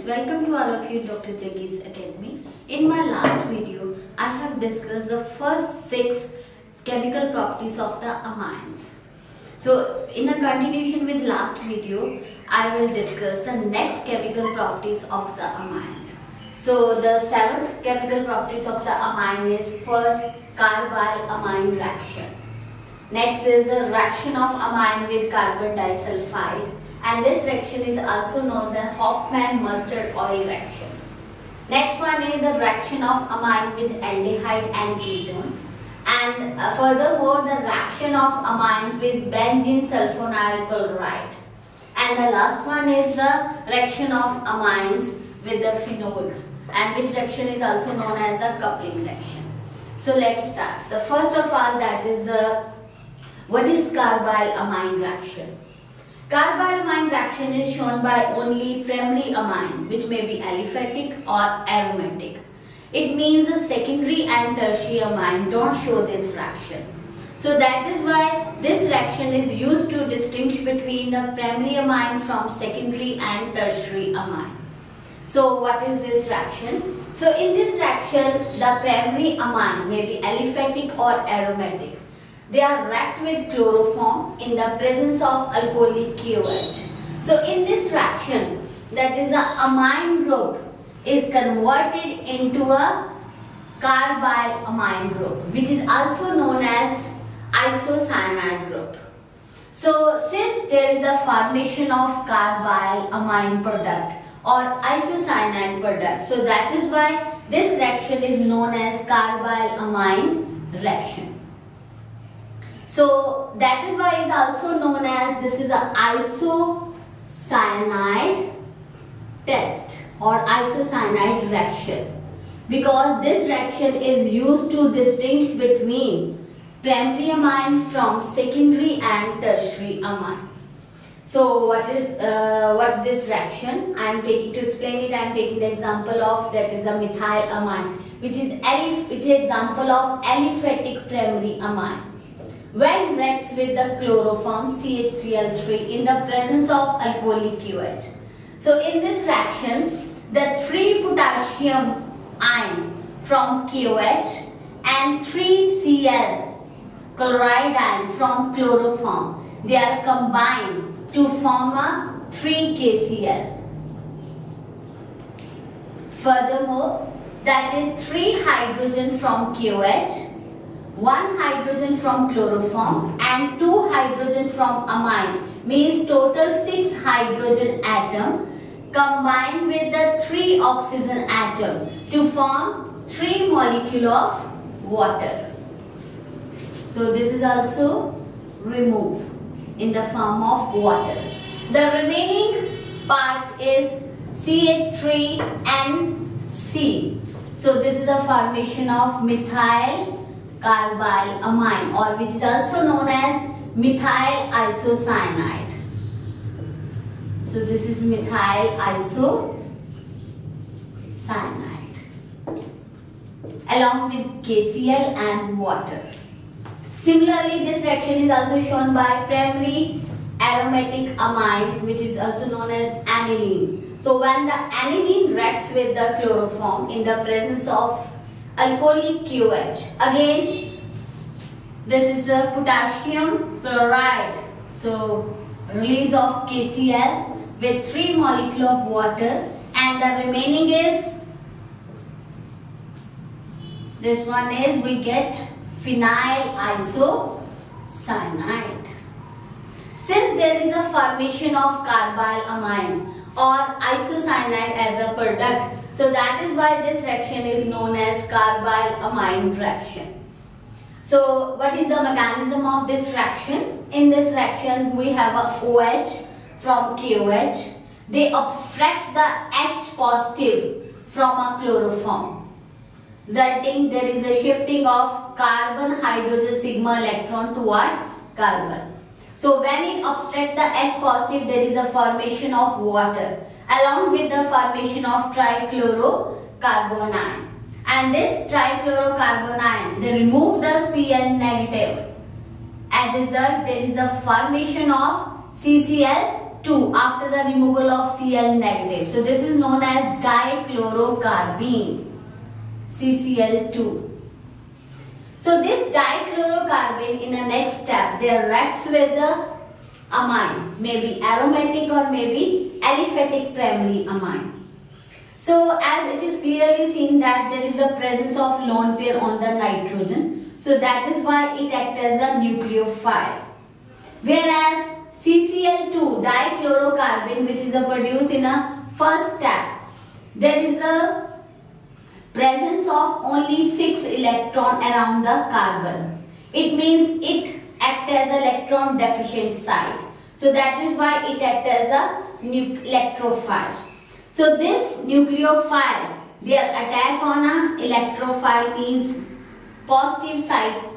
students, welcome to all of you Dr. Jaggi's Academy. In my last video, I have discussed the first 6 chemical properties of the amines. So in a continuation with last video, I will discuss the next chemical properties of the amines. So the 7th chemical properties of the amine is first carbyl amine reaction. Next is the reaction of amine with carbon disulfide, and this reaction is also known as Hofmann mustard oil reaction. Next one is a reaction of amine with aldehyde and ketone, and furthermore the reaction of amines with benzene sulfonyl chloride. And the last one is the reaction of amines with the phenols, and which reaction is also known as a coupling reaction. So let's start. The first of all, that is what is carbyl amine reaction? Carbyl amine reaction is shown by only primary amine, which may be aliphatic or aromatic. It means a secondary and tertiary amine don't show this reaction. So that is why this reaction is used to distinguish between the primary amine from secondary and tertiary amine. So what is this reaction? So in this reaction, the primary amine may be aliphatic or aromatic. They are react with chloroform in the presence of alcoholic KOH. So in this reaction, that is the amine group is converted into a carbyl amine group, which is also known as isocyanide group. So since there is a formation of carbyl amine product or isocyanide product, so that is why this reaction is known as carbyl amine reaction. So that is why it is also known as this is a isocyanide test or isocyanide reaction, because this reaction is used to distinguish between primary amine from secondary and tertiary amine. So what this reaction I am taking to explain it, I am taking the example of that is a methyl amine, which is example of aliphatic primary amine. When reacts with the chloroform CH3L3 in the presence of alcoholic KOH. So in this reaction, the 3 potassium ion from KOH and 3 Cl chloride ion from chloroform, they are combined to form a 3 KCl. Furthermore, that is 3 hydrogen from KOH, 1 hydrogen from chloroform and 2 hydrogen from amine, means total 6 hydrogen atom combined with the 3 oxygen atom to form 3 molecule of water. So this is also removed in the form of water. The remaining part is CH3NC. So this is the formation of methyl carbyl amine, or which is also known as methyl isocyanide. So this is methyl isocyanide along with KCl and water. Similarly, this reaction is also shown by primary aromatic amine, which is also known as aniline. So when the aniline reacts with the chloroform in the presence of alcoholic KOH, again this is a potassium chloride, so release of KCl with 3 molecule of water, and the remaining is this one is we get phenyl isocyanide. Since there is a formation of carbyl amine or isocyanide as a product, so that is why this reaction is known as carbyl amine reaction. So what is the mechanism of this reaction? In this reaction we have a OH from KOH. They abstract the H positive from a chloroform, resulting there is a shifting of carbon hydrogen sigma electron toward carbon. So when it abstracts the H positive, there is a formation of water along with the formation of trichlorocarbon ion. And this trichlorocarbon ion, they remove the Cl negative. As a result, there is a formation of CCl 2 after the removal of Cl negative. So this is known as dichlorocarbene, CCl2. So this dichlorocarbene in the next step, they reacts with the amine, maybe aromatic or maybe aliphatic primary amine. So as it is clearly seen that there is a presence of lone pair on the nitrogen, so that is why it acts as a nucleophile. Whereas CCl2 dichlorocarbene, which is produced in a first step, there is a presence of only 6 electrons around the carbon. It means it acts as an electron deficient site. So that is why it acts as a electrophile. So this nucleophile, their attack on a electrophile means positive sites,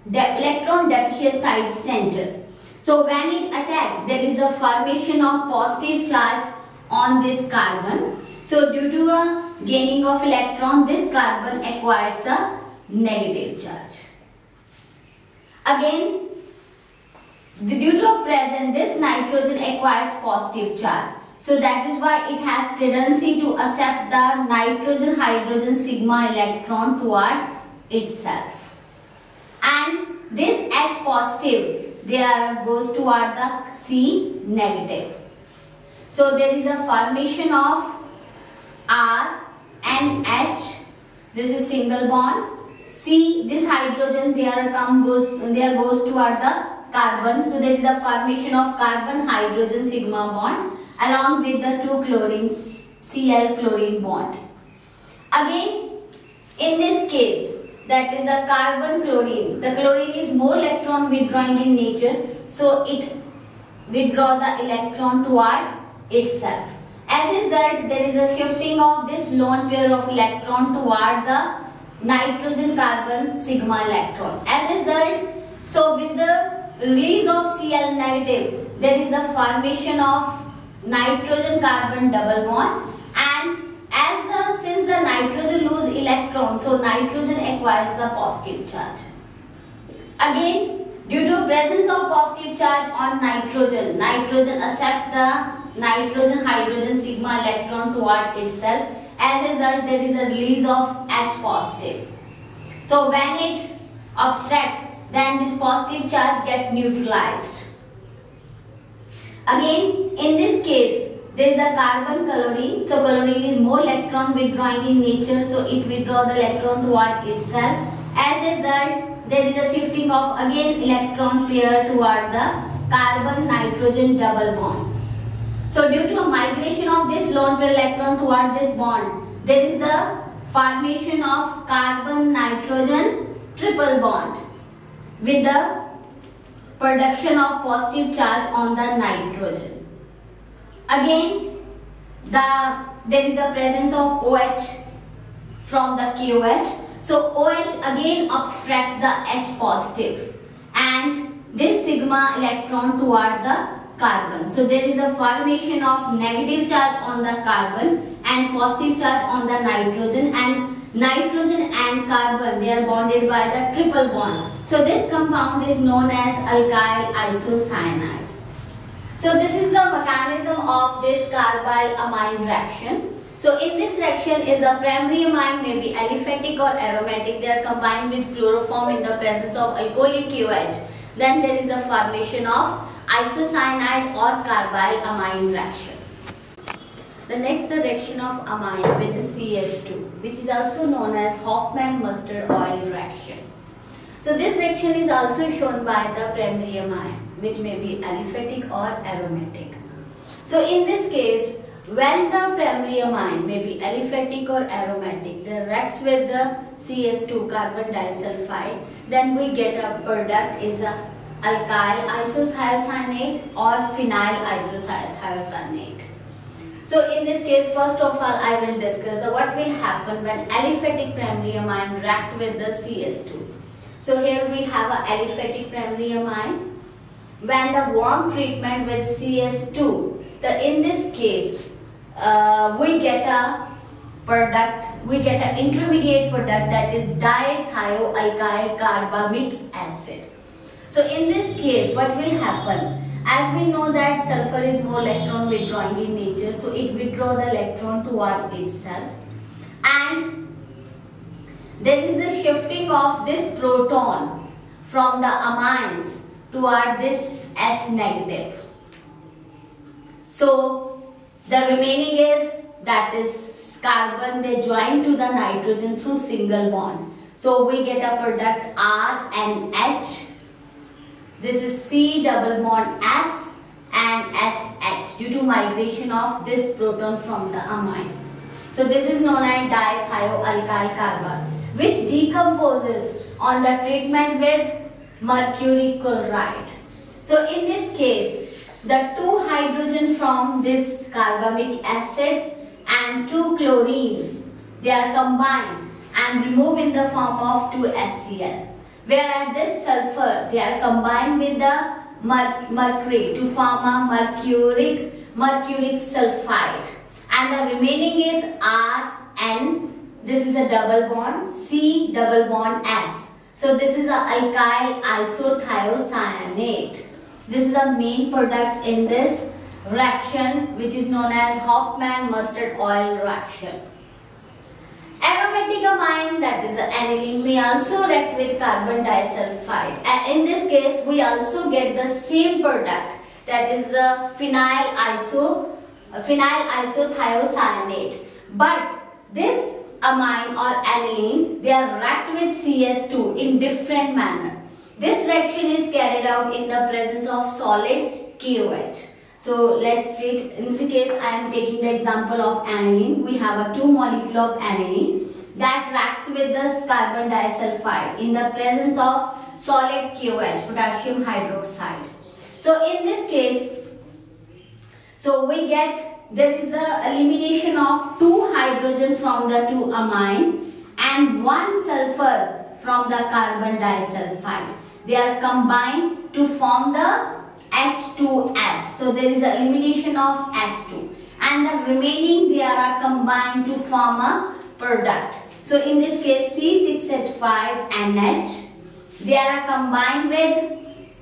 the electron deficient site center. So when it attacks, there is a formation of positive charge on this carbon. So due to a gaining of electron, this carbon acquires a negative charge. Again, due to presence, this nitrogen acquires positive charge. So that is why it has tendency to accept the nitrogen-hydrogen sigma electron toward itself. And this H positive, there goes toward the C negative. So there is a formation of R and H. This is single bond. C, this hydrogen there goes toward the carbon. So there is a formation of carbon hydrogen sigma bond along with the 2 chlorine Cl chlorine bond. Again, in this case, that is a carbon chlorine. The chlorine is more electron withdrawing in nature, so it withdraw the electron toward itself. As a result, there is a shifting of this lone pair of electron toward the nitrogen carbon sigma electron. As a result, so with the release of Cl negative, there is a formation of nitrogen carbon double bond, and since the nitrogen lose electrons, so nitrogen acquires a positive charge. Again, due to presence of positive charge on nitrogen, nitrogen accept the nitrogen hydrogen sigma electron toward itself. As a result, there is a release of H positive. So when it abstract, then this positive charge get neutralized. Again, in this case, there is a carbon chlorine. So chlorine is more electron withdrawing in nature, so it withdraw the electron toward itself. As a result, there is a shifting of again electron pair toward the carbon nitrogen double bond. So due to a migration of this lone pair electron toward this bond, there is a formation of carbon nitrogen triple bond with the production of positive charge on the nitrogen. Again, there is a presence of OH from the KOH. So OH again abstract the H positive and this sigma electron toward the carbon. So there is a formation of negative charge on the carbon and positive charge on the nitrogen, and nitrogen and carbon, they are bonded by the triple bond. So this compound is known as alkyl isocyanide. So this is the mechanism of this carbyl amine reaction. So in this reaction is a primary amine, may be aliphatic or aromatic. They are combined with chloroform in the presence of alcoholic KOH. Then there is a formation of isocyanide or carbyl amine reaction. The next reaction of amine with the CS2, which is also known as Hofmann mustard oil reaction. So this reaction is also shown by the primary amine, which may be aliphatic or aromatic. So in this case, when the primary amine may be aliphatic or aromatic, they reacts with the CS2 carbon disulfide, then we get a product is a alkyl isothiocyanate or phenyl isothiocyanate. So in this case, first of all, I will discuss what will happen when aliphatic primary amine react with the CS2. So here we have a aliphatic primary amine. When the warm treatment with CS2, in this case, we get a product, we get an intermediate product, that is dithioalkyl carbamic acid. So in this case, what will happen? As we know that sulfur is more electron withdrawing in nature, so it withdraws the electron toward itself, and there is a shifting of this proton from the amines toward this S negative. So the remaining is, that is carbon, they join to the nitrogen through single bond. So we get a product R and H. This is C double bond S and SH due to migration of this proton from the amine. So this is known as dithioalkyl carbon, which decomposes on the treatment with mercury chloride. So in this case, the 2 hydrogen from this carbamic acid and 2 chlorine, they are combined and removed in the form of 2 HCl. Whereas this sulfur, they are combined with the mercury to form a mercuric sulfide. And the remaining is Rn. This is a double bond, C double bond S. So this is a alkyl isothiocyanate. This is the main product in this reaction, which is known as Hofmann mustard oil reaction. Aromatic amine, that is aniline, may also react with carbon disulfide. And in this case, we also get the same product, that is phenyl isothiocyanate. But this amine or aniline, they are react with CS2 in different manner. This reaction is carried out in the presence of solid KOH. So let's see, in the case I am taking the example of aniline. We have a 2 molecule of aniline that reacts with this carbon disulfide in the presence of solid KOH, potassium hydroxide. So in this case, so we get, there is a elimination of 2 hydrogen from the 2 amine and 1 sulfur from the carbon disulfide. They are combined to form the H2S. So there is an elimination of H2, and the remaining, they are combined to form a product. So in this case, C6H5NH, they are combined with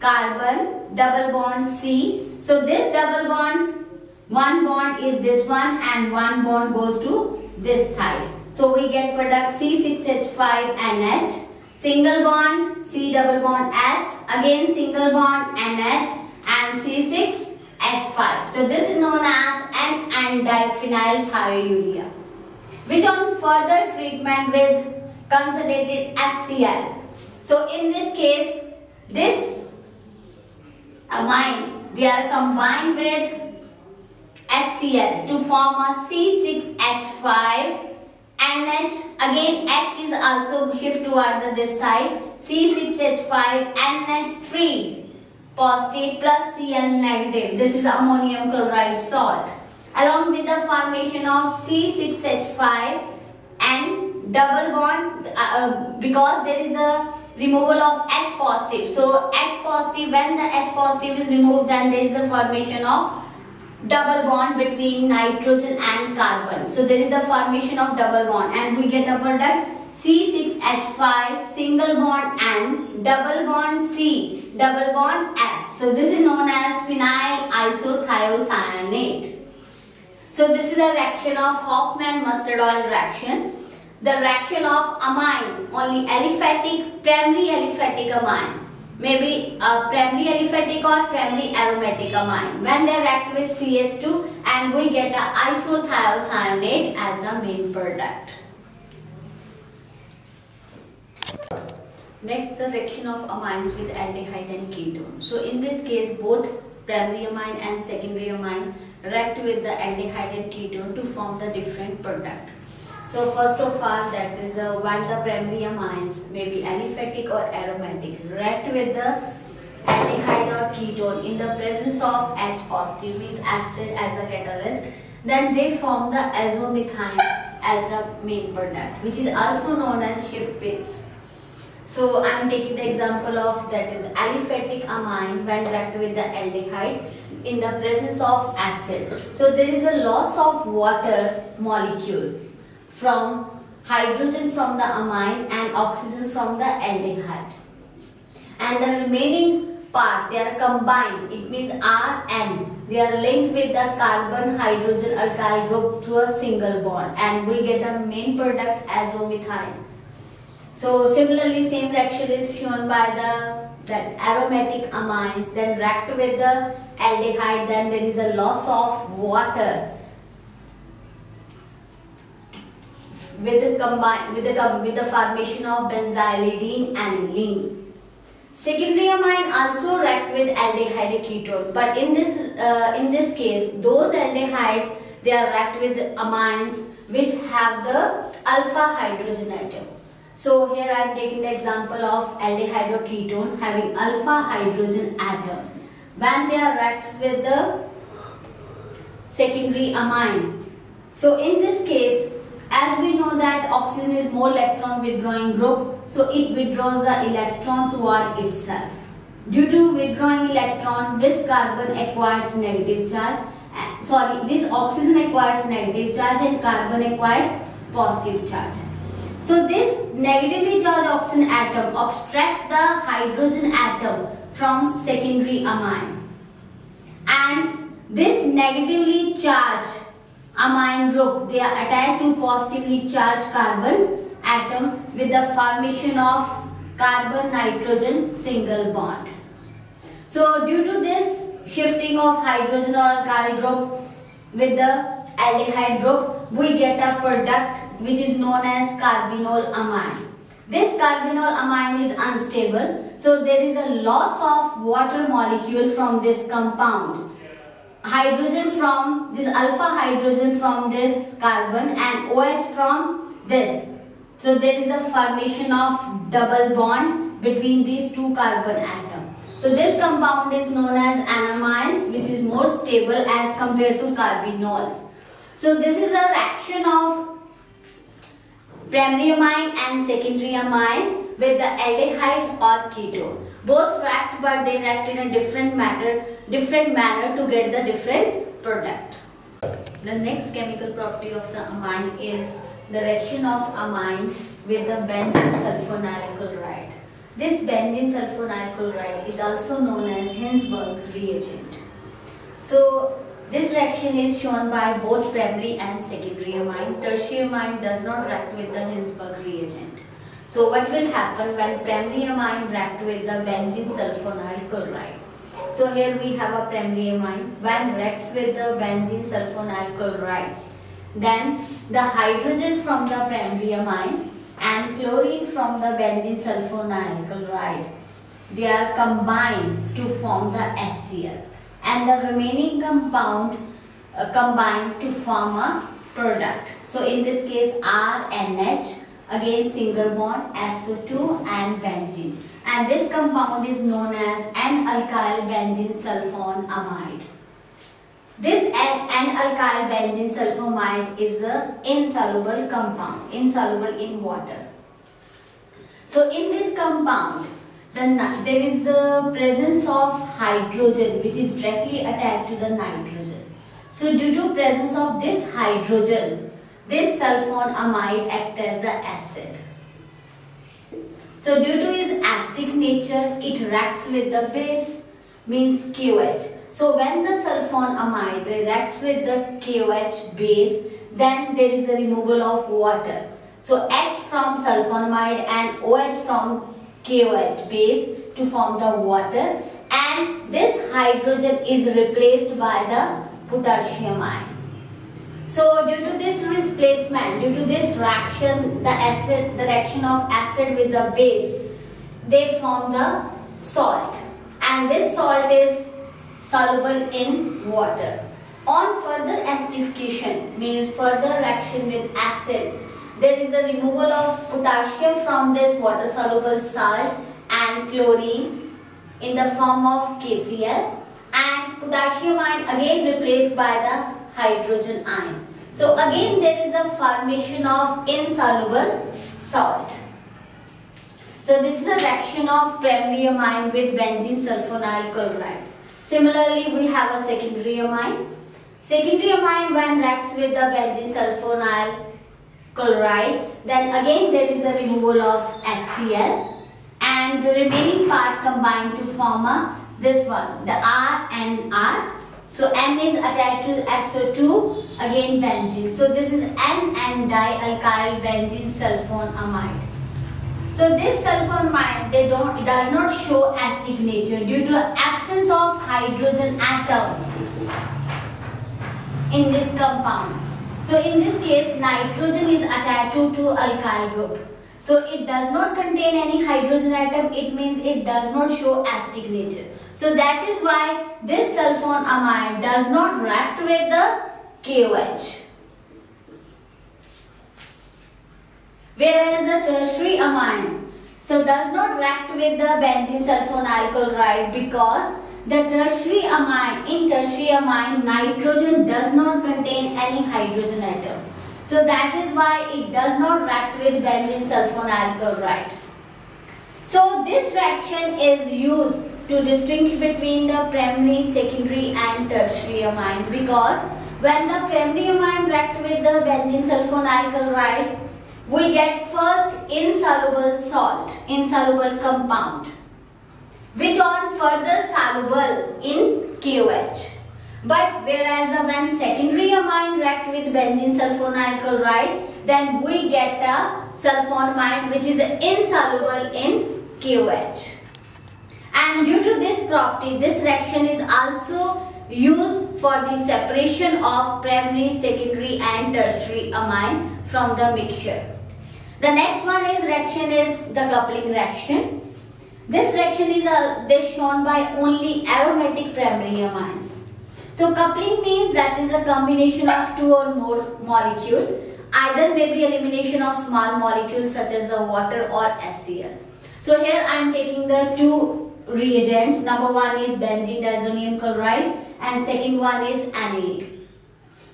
carbon, double bond C. So this double bond, one bond is this one and one bond goes to this side. So we get product C6H5NH, single bond C double bond S, again single bond NH and C6H5. So this is known as an andiphenyl thiourea, which on further treatment with concentrated HCl. So in this case, this amine, they are combined with HCl to form a C6H5 NH. Again H is also shift toward this side. C6H5 NH3 positive plus Cl negative. This is ammonium chloride salt. Along with the formation of C6H5 and double bond, because there is a removal of H positive. So H positive, when the H positive is removed, then there is a formation of double bond between nitrogen and carbon. So there is a formation of double bond and we get a product C6H5 single bond and double bond C double bond S. So this is known as phenyl isothiocyanate. So this is a reaction of Hofmann mustard oil reaction. The reaction of amine, only aliphatic, primary aliphatic amine, maybe primary aliphatic or primary aromatic amine, when they react with CS2 and we get a isothiocyanate as a main product. Next, the reaction of amines with aldehyde and ketone. So in this case, both primary amine and secondary amine react with the aldehyde and ketone to form the different product. So first of all, that is when the primary amines, maybe aliphatic or aromatic, react with the aldehyde or ketone in the presence of H positive, means acid as a catalyst, then they form the azomethane as a main product, which is also known as Schiff base. So I am taking the example of, that is aliphatic amine when react with the aldehyde in the presence of acid. So there is a loss of water molecule from hydrogen from the amine and oxygen from the aldehyde, and the remaining part, they are combined. It means RN. They are linked with the carbon hydrogen alkyl group through a single bond, and we get a main product azomethyl. So similarly, same reaction is shown by that aromatic amines, then react with the aldehyde, then there is a loss of water with the formation of benzylidene aniline. Secondary amine also react with aldehyde ketone, but in this case, those aldehyde, they are react with amines which have the alpha hydrogen atom. So here I am taking the example of aldehyde ketone having alpha hydrogen atom. When they are react with the secondary amine. So in this case, as we know that oxygen is more electron withdrawing group, so it withdraws the electron toward itself. Due to withdrawing electron, this carbon acquires negative charge. This oxygen acquires negative charge and carbon acquires positive charge. So this negatively charged oxygen atom obstructs the hydrogen atom from secondary amine. And this negatively charged amine group, they are attached to positively charged carbon atom with the formation of carbon nitrogen single bond. So due to this shifting of hydrogen or alkyl group with the aldehyde group, we get a product which is known as carbinol amine. This carbinol amine is unstable, so there is a loss of water molecule from this compound. Hydrogen from this alpha hydrogen from this carbon and OH from this. So there is a formation of double bond between these two carbon atoms. So this compound is known as anamides, which is more stable as compared to carbinols. So this is a reaction of primary amine and secondary amine with the aldehyde or ketone. Both react, but they react in a different manner to get the different product. The next chemical property of the amine is the reaction of amine with the benzene sulfonyl chloride. This benzene sulfonyl chloride is also known as Hinsberg reagent. So this reaction is shown by both primary and secondary amine. Tertiary amine does not react with the Hinsberg reagent. So what will happen when primary amine react with the benzene sulfonyl chloride? So here we have a primary amine. When reacts with the benzene sulfonyl chloride, then the hydrogen from the primary amine and chlorine from the benzene sulfonyl chloride, they are combined to form the HCl, and the remaining compound combine to form a product. So in this case RNH, again single bond, SO2 and benzene, and this compound is known as N-alkyl benzene sulfonamide. This N-alkyl benzene sulfonamide is an insoluble compound, insoluble in water. So in this compound, there is a presence of hydrogen which is directly attached to the nitrogen. So due to presence of this hydrogen, this sulfonamide acts as the acid. So due to its acidic nature, it reacts with the base, means KOH. So when the sulfonamide reacts with the KOH base, then there is a removal of water. So H from sulfonamide and OH from KOH base to form the water, and this hydrogen is replaced by the potassium ion. So due to this replacement, due to this reaction, the reaction of acid with the base, they form the salt, and this salt is soluble in water. On further acidification, means further reaction with acid, there is a removal of potassium from this water soluble salt and chlorine in the form of KCl, and potassium ion again replaced by the hydrogen ion. So again there is a formation of insoluble salt. So this is a reaction of primary amine with benzene sulfonyl chloride. Similarly, we have a secondary amine. Secondary amine, when reacts with the benzene sulfonyl chloride, then again there is a removal of HCl, and and the remaining part combine to form this one, the R and R. So N is attached to SO2, again benzene. So this is N dialkyl benzene sulfonamide. So this sulfonamide does not show acidic nature due to absence of hydrogen atom in this compound. So in this case, nitrogen is attached to alkyl group. So it does not contain any hydrogen atom. It means it does not show acidic nature. So that is why this sulfonamide does not react with the KOH. Whereas the tertiary amine does not react with the benzene sulfonyl chloride, because the tertiary amine, in tertiary amine, nitrogen does not contain any hydrogen atom. So that is why it does not react with benzene sulfonyl chloride. So this reaction is used to distinguish between the primary, secondary and tertiary amine, because when the primary amine reacts with the benzene sulfonyl chloride, we get first insoluble salt, insoluble compound, which are further soluble in KOH. But whereas when secondary amine react with benzene sulfonyl chloride, then we get a sulfonamide which is insoluble in KOH. And due to this property, this reaction is also used for the separation of primary, secondary and tertiary amine from the mixture. The next reaction is the coupling reaction. This reaction is shown by only aromatic primary amines. So coupling means that is a combination of two or more molecules. Either may be elimination of small molecules such as the water or HCl. So here I am taking the two reagents. Number one is benzene diazonium chloride and second one is aniline,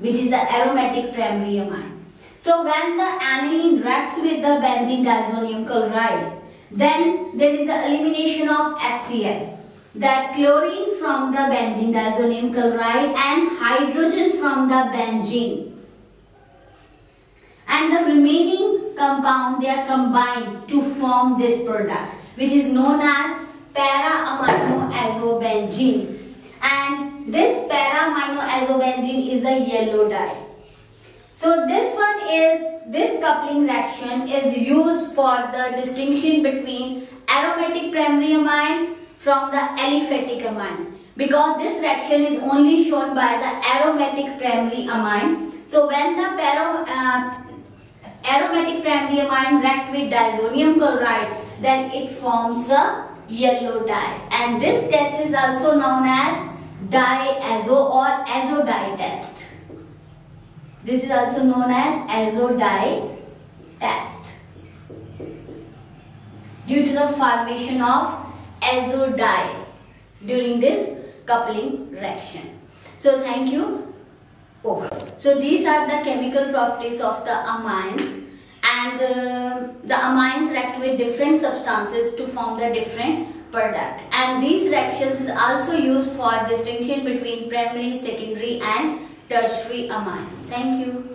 which is the aromatic primary amine. So when the aniline reacts with the benzene diazonium chloride, then there is an elimination of HCl, that chlorine from the benzene diazonium chloride and hydrogen from the benzene. And the remaining compound, they are combined to form this product, which is known as para-aminoazobenzene. And this para-aminoazobenzene is a yellow dye. So this coupling reaction is used for the distinction between aromatic primary amine from the aliphatic amine, because this reaction is only shown by the aromatic primary amine. So when the aromatic primary amine react with diazonium chloride, then it forms a yellow dye, and this test is also known as diazo or azo dye test. This is also known as azo dye test, due to the formation of azo dye during this coupling reaction. So thank you. So these are the chemical properties of the amines, and the amines react with different substances to form the different product, and these reactions is also used for distinction between primary, secondary and tertiary amines. Thank you.